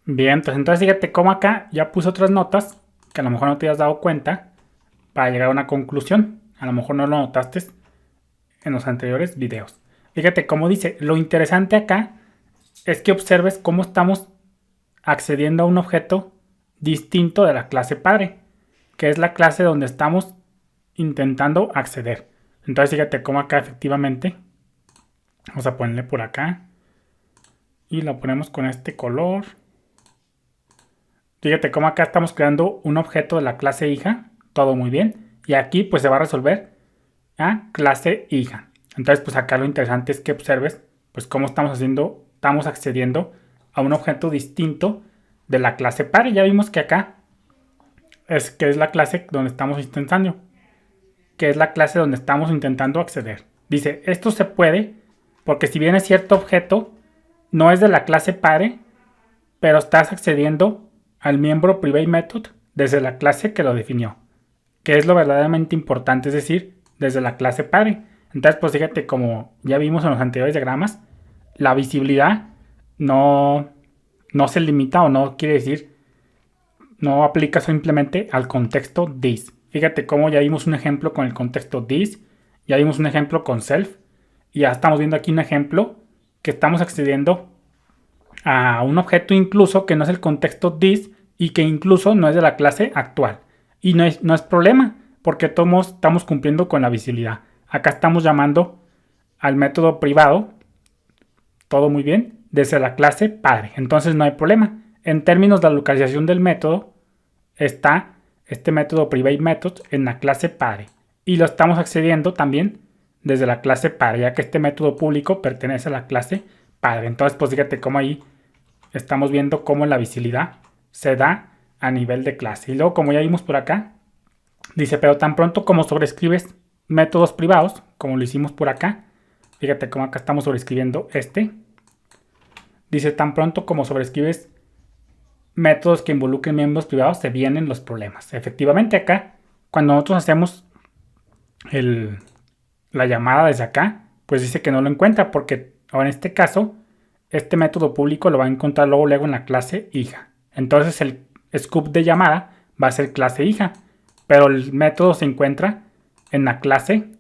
Bien, entonces fíjate cómo acá ya puse otras notas que a lo mejor no te has dado cuenta para llegar a una conclusión. A lo mejor no lo notaste en los anteriores videos. Fíjate cómo dice, lo interesante acá es que observes cómo estamos accediendo a un objeto distinto de la clase padre, que es la clase donde estamos intentando acceder. Entonces fíjate cómo acá efectivamente, vamos a ponerle por acá y lo ponemos con este color. Fíjate cómo acá estamos creando un objeto de la clase hija, todo muy bien, y aquí pues se va a resolver a clase hija. Entonces pues acá lo interesante es que observes pues cómo estamos accediendo a un objeto distinto de la clase padre. Ya vimos que acá es la clase donde estamos intentando, que es la clase donde estamos intentando acceder. Dice, esto se puede porque si bien es cierto objeto, no es de la clase padre, pero estás accediendo al miembro private method desde la clase que lo definió, que es lo verdaderamente importante, es decir, desde la clase padre. Entonces, pues fíjate, como ya vimos en los anteriores diagramas, la visibilidad no, no se limita o no quiere decir, no aplica simplemente al contexto this. Fíjate cómo ya vimos un ejemplo con el contexto this, ya vimos un ejemplo con self, y ya estamos viendo aquí un ejemplo que estamos accediendo a un objeto incluso que no es el contexto this y que incluso no es de la clase actual. Y no es problema, porque todos estamos cumpliendo con la visibilidad. Acá estamos llamando al método privado, todo muy bien, desde la clase padre. Entonces no hay problema. En términos de la localización del método, está este método private method en la clase padre. Y lo estamos accediendo también desde la clase padre, ya que este método público pertenece a la clase padre. Entonces, pues fíjate cómo ahí estamos viendo cómo la visibilidad se da a nivel de clase. Y luego, como ya vimos por acá, dice, pero tan pronto como sobrescribes métodos privados, como lo hicimos por acá, fíjate cómo acá estamos sobrescribiendo este. Dice, tan pronto como sobrescribes métodos que involucren miembros privados, se vienen los problemas. Efectivamente acá, cuando nosotros hacemos la llamada desde acá, pues dice que no lo encuentra, porque en este caso, este método público lo va a encontrar luego en la clase hija. Entonces el scoop de llamada va a ser clase hija, pero el método se encuentra en la clase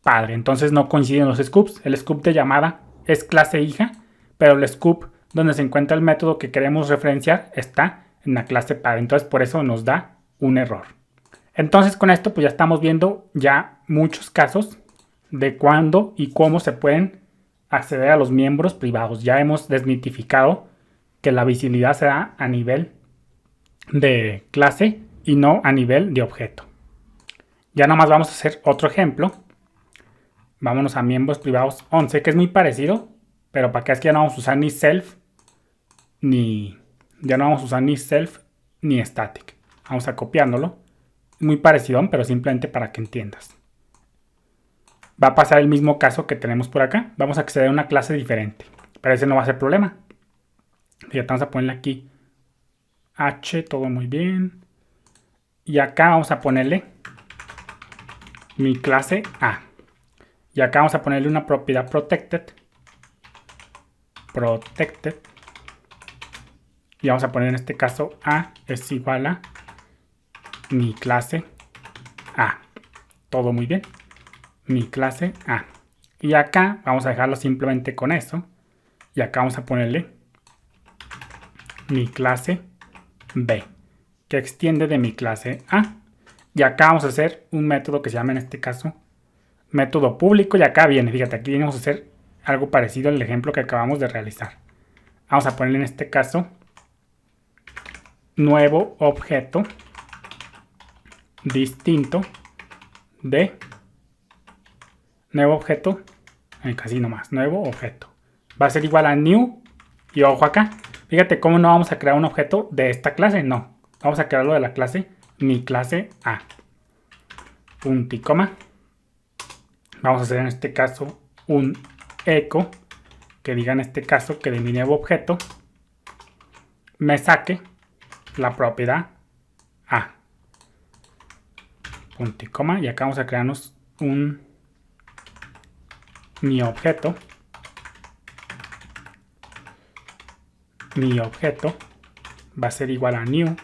padre. Entonces no coinciden los scoops. El scoop de llamada es clase hija, pero el scoop donde se encuentra el método que queremos referenciar está en la clase padre. Entonces por eso nos da un error. Entonces con esto pues ya estamos viendo ya muchos casos de cuándo y cómo se pueden acceder a los miembros privados. Ya hemos desmitificado que la visibilidad se da a nivel de clase y no a nivel de objeto. Ya nomás vamos a hacer otro ejemplo. Vámonos a miembros privados 11, que es muy parecido, pero para que es que ya no vamos a usar ni self ni static. Vamos a copiándolo. Es muy parecido, pero simplemente para que entiendas. Va a pasar el mismo caso que tenemos por acá. Vamos a acceder a una clase diferente, pero ese no va a ser problema. Fíjate, vamos a ponerle aquí H, todo muy bien. Y acá vamos a ponerle mi clase A. Y acá vamos a ponerle una propiedad protected. Y vamos a poner en este caso A es igual a mi clase A. Todo muy bien. Mi clase A. Y acá vamos a dejarlo simplemente con eso. Y acá vamos a ponerle mi clase B, que extiende de mi clase A. Y acá vamos a hacer un método que se llama en este caso método público. Y acá viene, fíjate, aquí vamos a hacer algo parecido al ejemplo que acabamos de realizar. Vamos a ponerle en este caso nuevo objeto distinto de nuevo objeto, casi nomás, nuevo objeto. Va a ser igual a new, y ojo acá, fíjate cómo no vamos a crear un objeto de esta clase, no. Vamos a crearlo de la clase mi clase A. Punto y coma. Vamos a hacer en este caso un echo que diga en este caso que de mi nuevo objeto me saque la propiedad A. Punto y coma. Y acá vamos a crearnos mi objeto va a ser igual a new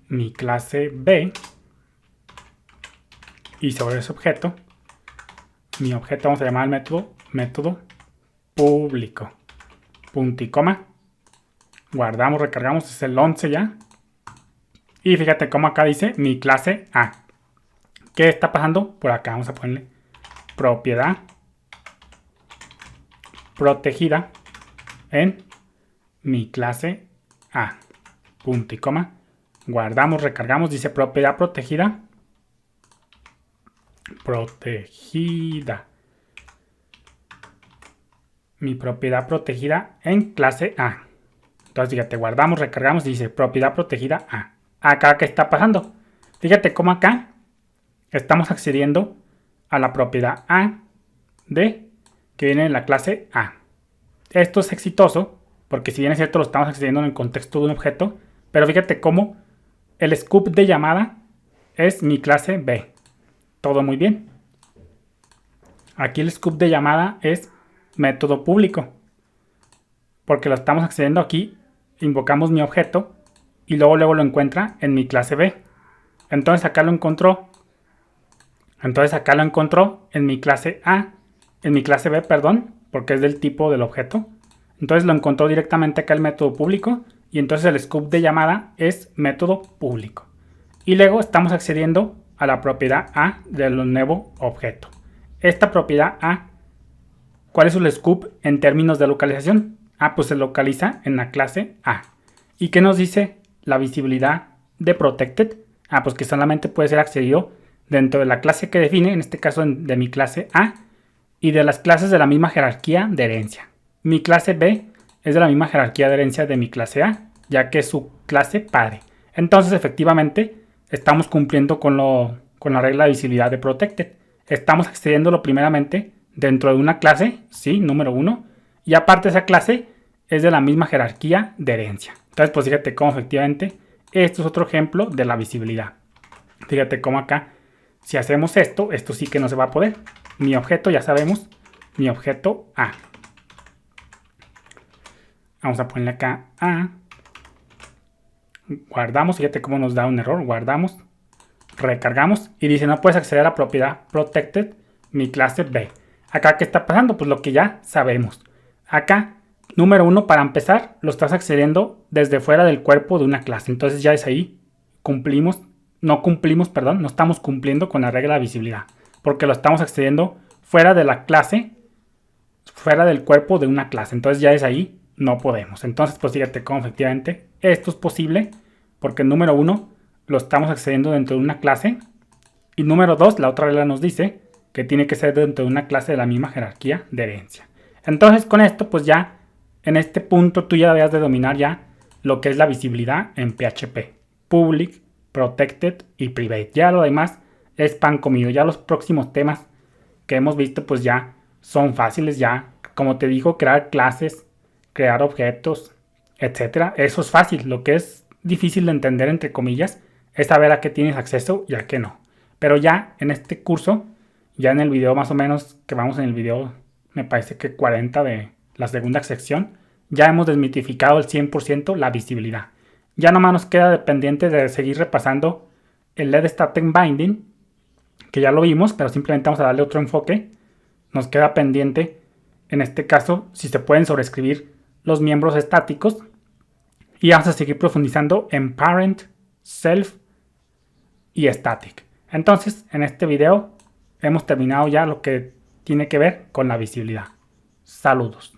mi clase B, y sobre ese objeto, mi objeto vamos a llamar al método público, punto y coma, guardamos, recargamos, es el 11 ya, y fíjate cómo acá dice mi clase A. ¿Qué está pasando? Por acá vamos a ponerle propiedad protegida en mi clase A, punto y coma, guardamos, recargamos, dice propiedad protegida, mi propiedad protegida en clase A. Entonces fíjate, guardamos, recargamos, dice propiedad protegida A. Acá, ¿qué está pasando? Fíjate cómo acá estamos accediendo a la propiedad A de que viene en la clase A. Esto es exitoso porque si bien es cierto lo estamos accediendo en el contexto de un objeto, pero fíjate cómo el scope de llamada es mi clase B. Todo muy bien. Aquí el scope de llamada es método público, porque lo estamos accediendo aquí, invocamos mi objeto y luego lo encuentra en mi clase B. Entonces acá lo encontró en mi clase A, en mi clase B, perdón, porque es del tipo del objeto. Entonces lo encontró directamente acá el método público y entonces el scope de llamada es método público. Y luego estamos accediendo a la propiedad A del nuevo objeto. Esta propiedad A, ¿cuál es su scope en términos de localización? Pues se localiza en la clase A. ¿Y qué nos dice la visibilidad de protected? Pues que solamente puede ser accedido dentro de la clase que define, en este caso de mi clase A, y de las clases de la misma jerarquía de herencia. Mi clase B es de la misma jerarquía de herencia de mi clase A, ya que es su clase padre. Entonces, efectivamente, estamos cumpliendo con la regla de visibilidad de protected. Estamos accediéndolo primeramente dentro de una clase, sí, número 1, y aparte esa clase es de la misma jerarquía de herencia. Entonces, pues fíjate cómo efectivamente esto es otro ejemplo de la visibilidad. Fíjate cómo acá, si hacemos esto sí que no se va a poder. Mi objeto, ya sabemos, mi objeto A. Vamos a ponerle acá A. Guardamos, fíjate cómo nos da un error. Guardamos, recargamos y dice no puedes acceder a propiedad protected mi clase B. Acá, ¿qué está pasando? Pues lo que ya sabemos. Acá, número 1, para empezar, lo estás accediendo desde fuera del cuerpo de una clase. Entonces ya es ahí, no estamos cumpliendo con la regla de visibilidad. Porque lo estamos accediendo fuera de la clase, fuera del cuerpo de una clase. Entonces ya es ahí, no podemos. Entonces, pues fíjate cómo efectivamente esto es posible. Porque número 1, lo estamos accediendo dentro de una clase. Y número 2, la otra regla nos dice que tiene que ser dentro de una clase de la misma jerarquía de herencia. Entonces con esto pues ya en este punto tú ya debes de dominar ya lo que es la visibilidad en PHP. Public, Protected y Private. Ya lo demás es pan comido. Ya los próximos temas que hemos visto pues ya son fáciles. Ya como te digo, crear clases, crear objetos, etcétera. Eso es fácil. Lo que es difícil de entender entre comillas es saber a qué tienes acceso y a qué no. Pero ya en este curso, ya en el video más o menos, que vamos en el video, me parece que 40 de la segunda sección, ya hemos desmitificado el 100% la visibilidad. Ya nomás nos queda dependiente de seguir repasando el LED Static Binding, que ya lo vimos, pero simplemente vamos a darle otro enfoque. Nos queda pendiente, en este caso, si se pueden sobreescribir los miembros estáticos. Y vamos a seguir profundizando en Parent, Self y Static. Entonces, en este video hemos terminado ya lo que tiene que ver con la visibilidad. Saludos.